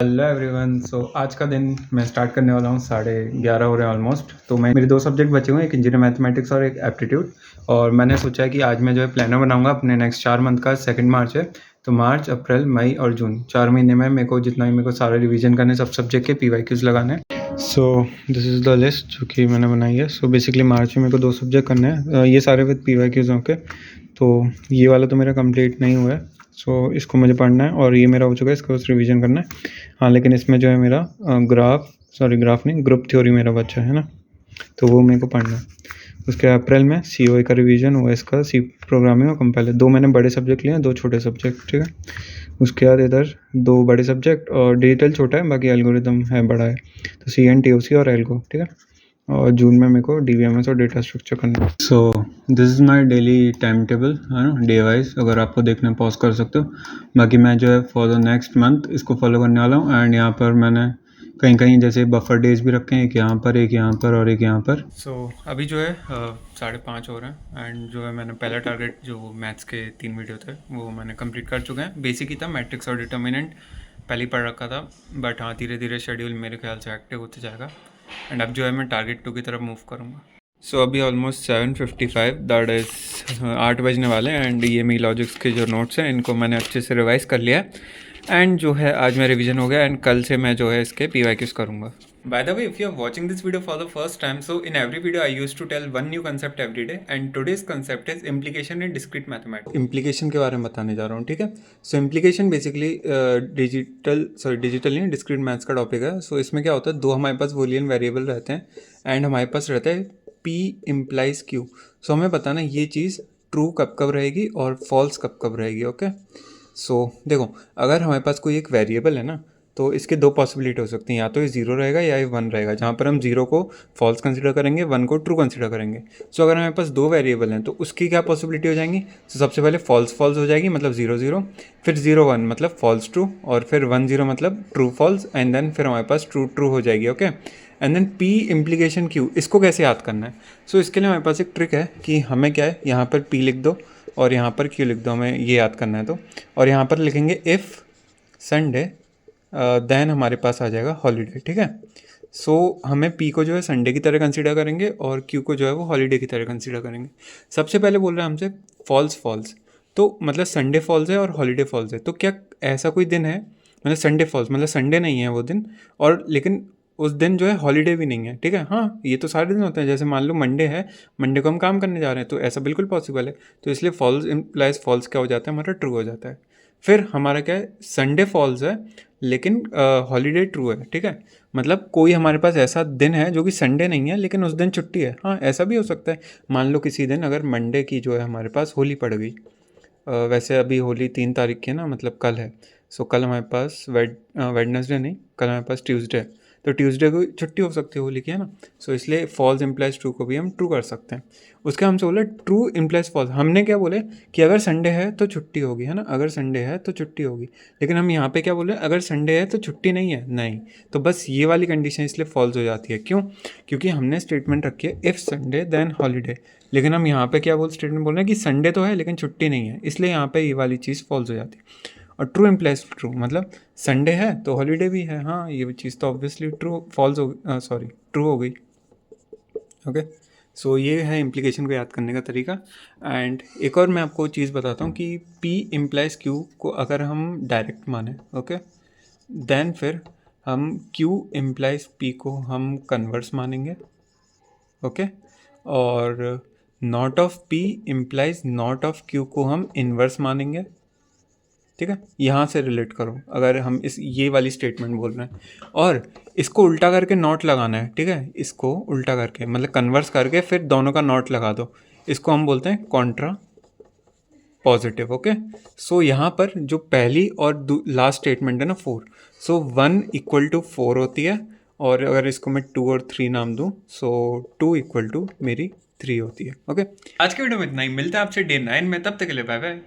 Hello everyone. सो आज का दिन मैं स्टार्ट करने वाला हूँ 11:30 हो रहे हैं ऑलमोस्ट। तो मैं मेरे दो सब्जेक्ट बचे हुए हैं, एक इंजीनियर मैथमेटिक्स और एक एप्टीट्यूड। और मैंने सोचा है कि आज मैं जो है प्लानर बनाऊंगा अपने नेक्स्ट 4 मंथ का। 2 मार्च है, तो मार्च, अप्रैल, मई और जून 4 महीने में मेरे को जितना भी मेरे को सारा रिवीजन करने, सब सब्जेक्ट के PYQs लगाने हैं। So this is the list जो कि मैंने बनाई है। सो बेसिकली मार्च में मेरे को 2 सब्जेक्ट करने हैं, ये सारे विद PYQs होंगे। तो ये वाला तो मेरा कंप्लीट नहीं हुआ है, सो इसको मुझे पढ़ना है। और ये मेरा हो चुका है, इसको बस रिवीजन करना है। हाँ, लेकिन इसमें जो है मेरा ग्राफ नहीं, ग्रुप थ्योरी मेरा बच्चा है ना, तो वो मेरे को पढ़ना है। उसके अप्रैल में COA का रिवीजन, OS का, सी प्रोग्रामिंग और कंपाइलर। 2 मैंने बड़े सब्जेक्ट लिए हैं, 2 छोटे सब्जेक्ट, ठीक है। उसके बाद इधर 2 बड़े सब्जेक्ट और डिजिटल छोटा है, बाकी एल्गोरिदम है बड़ा है। तो CN TOC और एल्गो, ठीक है। और जून में मेरे को DBMS और डेटा स्ट्रक्चर करना है। So this is my daily time table, है ना, डे वाइज। अगर आपको देखना पॉज कर सकते हो। बाकी मैं जो है फॉर द नेक्स्ट मंथ इसको फॉलो करने वाला हूँ। एंड यहाँ पर मैंने कहीं कहीं जैसे बफर डेज भी रखे हैं, एक यहाँ पर, एक यहाँ पर और एक यहाँ पर। सो अभी जो है 5:30 हो रहे हैं। एंड जो है मैंने पहला टारगेट जो मैथ्स के 3 वीडियो थे वो मैंने कंप्लीट कर चुके हैं। बेसिक ही था, मैट्रिक्स और डिटर्मिनेंट पहले ही पढ़ रखा था। बट हाँ, धीरे धीरे शेड्यूल मेरे ख्याल से एक्टिव होते जाएगा। एंड अब जो है मैं टारगेट 2 की तरफ मूव करूँगा। सो अभी ऑलमोस्ट 7:55, दैट इज़ 8 बजने वाले हैं। एंड ये मेरी लॉजिक्स के जो नोट्स हैं इनको मैंने अच्छे से रिवाइज़ कर लिया है। एंड जो है आज मेरा रिवीजन हो गया। एंड कल से मैं जो है इसके PYQs करूँगा। By the way, if you are watching this video for the first time, so in every video I used to tell one new concept every day, and today's concept is implication in discrete mathematics. Implication के बारे में बताने जा रहा हूँ, ठीक है। सो implication basically digital नहीं, डिस्क्रीट मैथ्स का टॉपिक है। सो इसमें क्या होता है, 2 हमारे पास बूलियन वेरिएबल रहते हैं एंड हमारे पास रहता है P implies Q। सो हमें बताना ये चीज़ ट्रू कब कब रहेगी और फॉल्स कब कब रहेगी, ओके। सो देखो, अगर हमारे पास कोई एक वेरिएबल है ना, तो इसके 2 पॉसिबिलिटी हो सकती हैं, या तो ये 0 रहेगा या ये 1 रहेगा। जहाँ पर हम 0 को फॉल्स कंसिडर करेंगे, 1 को ट्रू कंसिडर करेंगे। सो अगर हमारे पास 2 वेरिएबल हैं तो उसकी क्या पॉसिबिलिटी हो जाएंगी। तो सबसे पहले फॉल्स फॉल्स हो जाएगी, मतलब 0 0, फिर 0 1 मतलब फॉल्स ट्रू, और फिर 1 0 मतलब ट्रू फॉल्स, एंड देन फिर हमारे पास ट्रू ट्रू हो जाएगी, okay. And then P implication Q, इसको कैसे याद करना है। सो इसके लिए हमारे पास एक ट्रिक है कि हमें क्या है, यहाँ पर P लिख दो और यहाँ पर Q लिख दो, हमें ये याद करना है। तो और यहाँ पर लिखेंगे इफ़ संडे, देन हमारे पास आ जाएगा हॉलीडे, ठीक है। सो हमें P को जो है संडे की तरह कंसीडर करेंगे और Q को जो है वो हॉलीडे की तरह कंसीडर करेंगे। सबसे पहले बोल रहे हैं हमसे फॉल्स फॉल्स, तो मतलब संडे फॉल्स है और हॉलीडे फॉल्स है। तो क्या ऐसा कोई दिन है, मतलब संडे फॉल्स मतलब संडे नहीं है वो दिन, और लेकिन उस दिन जो है हॉलीडे भी नहीं है, ठीक है। हाँ, ये तो सारे दिन होते हैं। जैसे मान लो मंडे है, मंडे को हम काम करने जा रहे हैं, तो ऐसा बिल्कुल पॉसिबल है। तो इसलिए फॉल्स इम्प्लाइज फॉल्स क्या हो जाता है, हमारा ट्रू हो जाता है। फिर हमारा क्या है, संडे फॉल्स है लेकिन हॉलीडे ट्रू है, ठीक है। मतलब कोई हमारे पास ऐसा दिन है जो कि संडे नहीं है लेकिन उस दिन छुट्टी है। हाँ, ऐसा भी हो सकता है। मान लो किसी दिन अगर मंडे की जो है हमारे पास होली पड़ गई, वैसे अभी होली 3 तारीख की है ना, मतलब कल है। सो कल हमारे पास वेडनेसडे नहीं, कल हमारे पास ट्यूसडे है। तो ट्यूसडे को छुट्टी हो सकती है होली की, है ना। सो इसलिए फॉल्स इम्प्लाइज ट्रू को भी हम ट्रू कर सकते हैं। उसके हमसे बोले ट्रू इम्प्लाइज फॉल्स, हमने क्या बोले कि अगर संडे है तो छुट्टी होगी, है ना, अगर संडे है तो छुट्टी होगी। लेकिन हम यहाँ पे क्या बोले, अगर संडे है तो छुट्टी नहीं है, नहीं। तो बस ये वाली कंडीशन इसलिए फॉल्स हो जाती है। क्यों? क्योंकि हमने स्टेटमेंट रखी है इफ़ संडे देन हॉलीडे, लेकिन हम यहाँ पे क्या स्टेटमेंट बोल रहे हैं कि संडे तो है लेकिन छुट्टी नहीं है, इसलिए यहाँ पे ये वाली चीज़ फॉल्स हो जाती है। और ट्रू इम्प्लाइज ट्रू, मतलब संडे है तो हॉलीडे भी है। हाँ, ये चीज़ तो ऑब्वियसली ट्रू हो गई, ओके। सो ये है इम्प्लीकेशन को याद करने का तरीका। एंड एक और मैं आपको चीज़ बताता हूँ कि P इम्प्लाइज Q को अगर हम डायरेक्ट माने, ओके, देन फिर हम Q इम्प्लाइज P को हम कन्वर्स मानेंगे, ओके। और not of P implies not of Q को हम इन्वर्स मानेंगे, ठीक है। यहाँ से रिलेट करो अगर हम इस ये वाली स्टेटमेंट बोल रहे हैं, और इसको उल्टा करके नॉट लगाना है, ठीक है। इसको उल्टा करके मतलब कन्वर्स करके फिर दोनों का नॉट लगा दो, इसको हम बोलते हैं कॉन्ट्रा पॉजिटिव, ओके। सो यहाँ पर जो पहली और लास्ट स्टेटमेंट है ना 4, सो 1 इक्वल टू 4 होती है, और अगर इसको मैं 2 और 3 नाम दूँ, सो 2 इक्वल टू मेरी 3 होती है, ओके। आज के वीडियो में इतना ही, मिलता है आपसे डे 9 में, तब तक के लिए बाय बाय।